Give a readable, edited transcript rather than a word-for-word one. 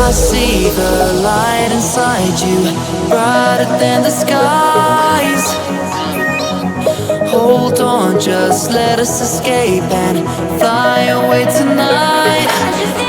I see the light inside you, brighter than the skies. Hold on, just let us escape and fly away tonight.